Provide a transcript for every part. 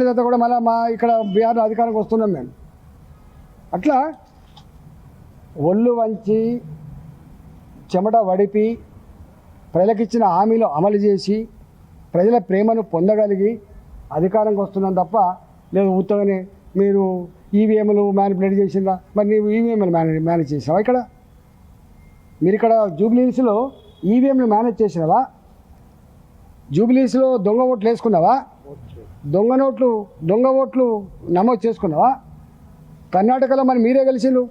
తర్వాత కూడా మళ్ళీ మా ఇక్కడ బీహార్లో అధికారంకి వస్తున్నాం మేము. అట్లా ఒళ్ళు వంచి చెమట వడిపి ప్రజలకిచ్చిన హామీలు అమలు చేసి ప్రజల ప్రేమను పొందగలిగి అధికారంకి వస్తున్నాం తప్ప లేదు ఉత్తగానే మీరు ఈవీఎంలు మ్యానిపులేట్ చేసిందా? మరి నీవు ఈవీఎంలు మేనేజ్ చేసినావా? ఇక్కడ మీరు ఇక్కడ జూబ్లీహిల్స్లో ఈవీఎంలు మేనేజ్ చేసినావా? జూబ్లీహిల్స్లో దొంగ ఓట్లు వేసుకున్నావా? దొంగ ఓట్లు నమోదు చేసుకున్నావా? కర్ణాటకలో మరి మీరే గెలిచిండ్రు,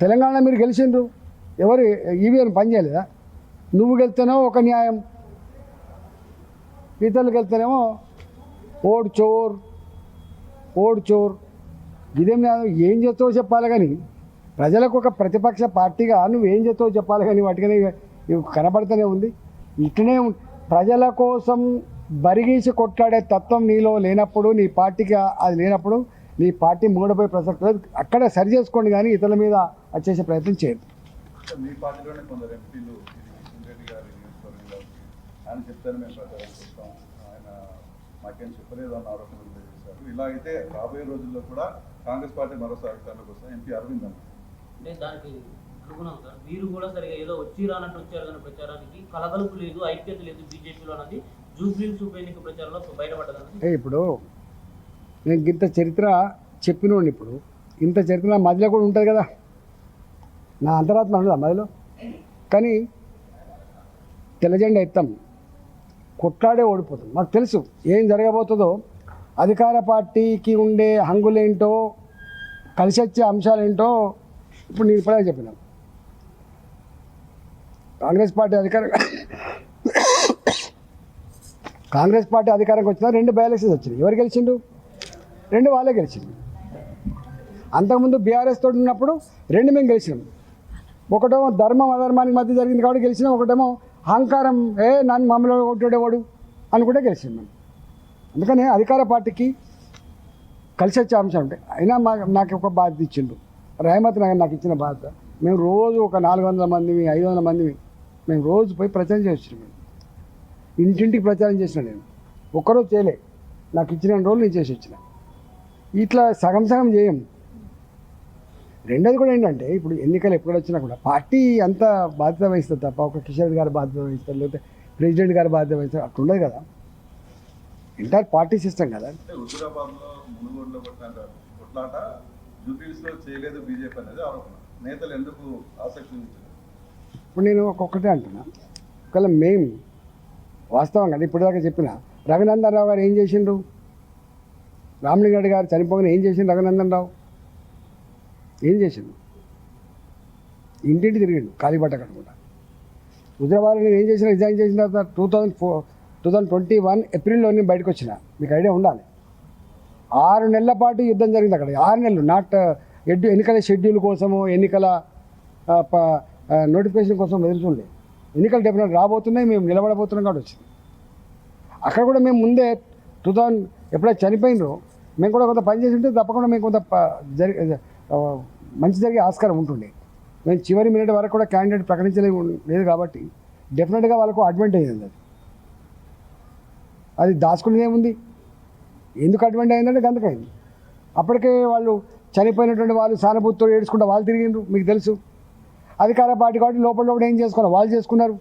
తెలంగాణ మీరు గెలిచిండ్రు, ఎవరు ఈవీఎం పనిచేయలేదా? నువ్వు గెలిస్తేనేమో ఒక న్యాయం, ఇతరులు గెలిస్తేనేమో ఓడ్ చోర్. ఇదేం ఏం చేస్తావో చెప్పాలి కానీ ప్రజలకు ఒక ప్రతిపక్ష పార్టీగా నువ్వేం చేస్తావో చెప్పాలి కానీ వాటికనే కనబడుతూనే ఉంది. ఇట్లనే ప్రజల కోసం బరిగీసి కొట్లాడే తత్వం నీలో లేనప్పుడు, నీ పార్టీకి అది లేనప్పుడు నీ పార్టీ మూడపోయే ప్రసక్తి లేదు. అక్కడ సరి చేసుకోండి కానీ ఇతరుల మీద వచ్చేసే ప్రయత్నం చేయదు. మీ పార్టీలోనే కొందరు ఎంపీలు రెడ్డి గారి ఆయన చెప్తాను మేము ప్రచారం చేస్తాం, ఆయన మాకేం చెప్పలేదు అన్న ఆరోపణలు చేశారు. ఇలా అయితే రాబోయే రోజుల్లో కూడా కాంగ్రెస్ పార్టీ మరోసారి అధికారంలోకి వస్తాం. ఎంపీ అరవింద్ అన్న దానికి అనుగుణం సార్, మీరు కూడా సరిగా ఏదో వచ్చి రానట్టు వచ్చారు కానీ ప్రచారానికి కలగలుపు లేదు, ఐక్యత లేదు బీజేపీలో అన్నది జూబ్లీహిల్స్ ఉప ఎన్నిక ప్రచారంలో బయటపడ్డది. ఇప్పుడు నేను ఇంత చరిత్ర చెప్పినోండి, ఇప్పుడు ఇంత చరిత్ర నా మధ్యలో కూడా ఉంటుంది కదా, నా అంతరాత్మ ఉండదా మధ్యలో? కానీ తెల్లజెండా ఎత్తాం, కొట్లాడే ఓడిపోతాం. మాకు తెలుసు ఏం జరగబోతుందో, అధికార పార్టీకి ఉండే హంగులేంటో, కలిసి వచ్చే అంశాలేంటో ఇప్పుడు నేను ఇప్పుడే చెప్పినాను. కాంగ్రెస్ పార్టీ అధికారంకి వచ్చినా 2 బై ఎలక్షన్స్ వచ్చినాయి. ఎవరు గెలిచిండు? 2 వాళ్ళే గెలిచిండు. అంతకుముందు బీఆర్ఎస్ తోటి ఉన్నప్పుడు 2 మేము గెలిచినాం. ఒకటేమో ధర్మం అధర్మానికి మధ్య జరిగింది కాబట్టి గెలిచినాం, ఒకటేమో అహంకారం నన్ను మమ్మల్ని కొట్టేవాడు అనుకుంటే గెలిచింది మేము. అందుకని అధికార పార్టీకి కలిసి వచ్చే అంశం ఉంటాయి. అయినా నాకు ఒక బాధ్యత ఇచ్చిండు రహమత్ నగర్, నాకు ఇచ్చిన బాధ్యత. మేము రోజు ఒక 400 మందిని 500 మందిని మేము రోజు పోయి ప్రచారం చేస్తున్నాం. మేము ఇంటింటికి ప్రచారం చేసిన, నేను ఒక్కరోజు చేయలే, నాకు ఇచ్చిన రోజులు నేను చేసి వచ్చిన. ఇట్లా సగం చేయం. రెండోది కూడా ఏంటంటే, ఇప్పుడు ఎన్నికలు ఎప్పుడు వచ్చినా కూడా పార్టీ అంత బాధ్యత వహిస్తుంది తప్ప ఒక కిషోర్ గారు బాధ్యత వహిస్తారు, లేకపోతే ప్రెసిడెంట్ గారు బాధ్యత వహిస్తారు, అట్లా ఉండదు కదా. ఎంటైర్ పార్టీ సిస్టమ్ కదా. హుజూరాబాద్లో మునుగోడులో కొట్లాట జూబ్లీహిల్స్లో చేయలేదు బీజేపీ అనేది ఆరోపణ. నేతలు ఎందుకు ఆసక్తి చూపించారు? ఇప్పుడు నేను ఒక్కొక్కటే అంటున్నా, ఒకవేళ మేము వాస్తవం కదా ఇప్పటిదాకా చెప్పిన రఘునందన్ రావు గారు ఏం చేసిండ్రు, రామలింగారెడ్డి గారు చనిపోగానే ఏం చేసిండు రఘునందన్ రావు? ఏం చేసిండు? ఇంటింటి తిరిగిండు ఖాళీ బట్ట కట్టుకుంటా. హుజూరాబాద్లో నేను ఏం చేసిన, రిజైన్ చేసిన తర్వాత 2021 ఏప్రిల్లోనే బయటకు వచ్చిన. మీకు ఐడియా ఉండాలి. 6 నెలల పాటు యుద్ధం జరిగింది అక్కడ. 6 నెలలు నాట్ ఎన్నికల షెడ్యూల్ కోసము, ఎన్నికల నోటిఫికేషన్ కోసం ఎదురుతుండే. ఎన్నికలు డెఫినెట్ రాబోతున్నాయి, మేము నిలబడబోతున్నాం కాబట్టి వచ్చింది. అక్కడ కూడా మేము ముందే 2000 ఎప్పుడైతే చనిపోయినరో మేము కూడా కొంత పని చేసి ఉంటే తప్పకుండా మేము కొంత మంచి జరిగే ఆస్కారం ఉంటుండే. మేము చివరి మినిట్ వరకు కూడా క్యాండిడేట్ ప్రకటించలేదు కాబట్టి డెఫినెట్గా వాళ్ళకు అడ్వాంటేజ్ అయింది. అది దాచుకునేది ఏముంది? ఎందుకు అడ్వాంటేజ్ అయిందంటే గంతకైంది. అప్పటికే వాళ్ళు చనిపోయినటువంటి వాళ్ళు సానుభూతితో ఏడ్చుకుంటూ వాళ్ళు తిరిగిండ్రు, మీకు తెలుసు. అధికార పార్టీ కాబట్టి లోపల ఏం చేసుకోవాలి వాళ్ళు చేసుకున్నారు.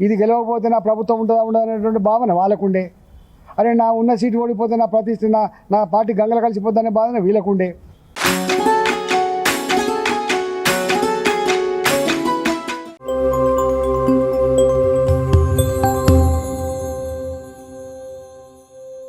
ఇది గెలవకపోతే నా ప్రభుత్వం ఉంటుందా ఉండదు అనేటువంటి భావన వాళ్ళకుండే. అరే నా ఉన్న సీటు ఓడిపోతే నా ప్రతిష్ట నా పార్టీ గంగలు కలిసిపోద్దనే భావన వీళ్ళకుండే.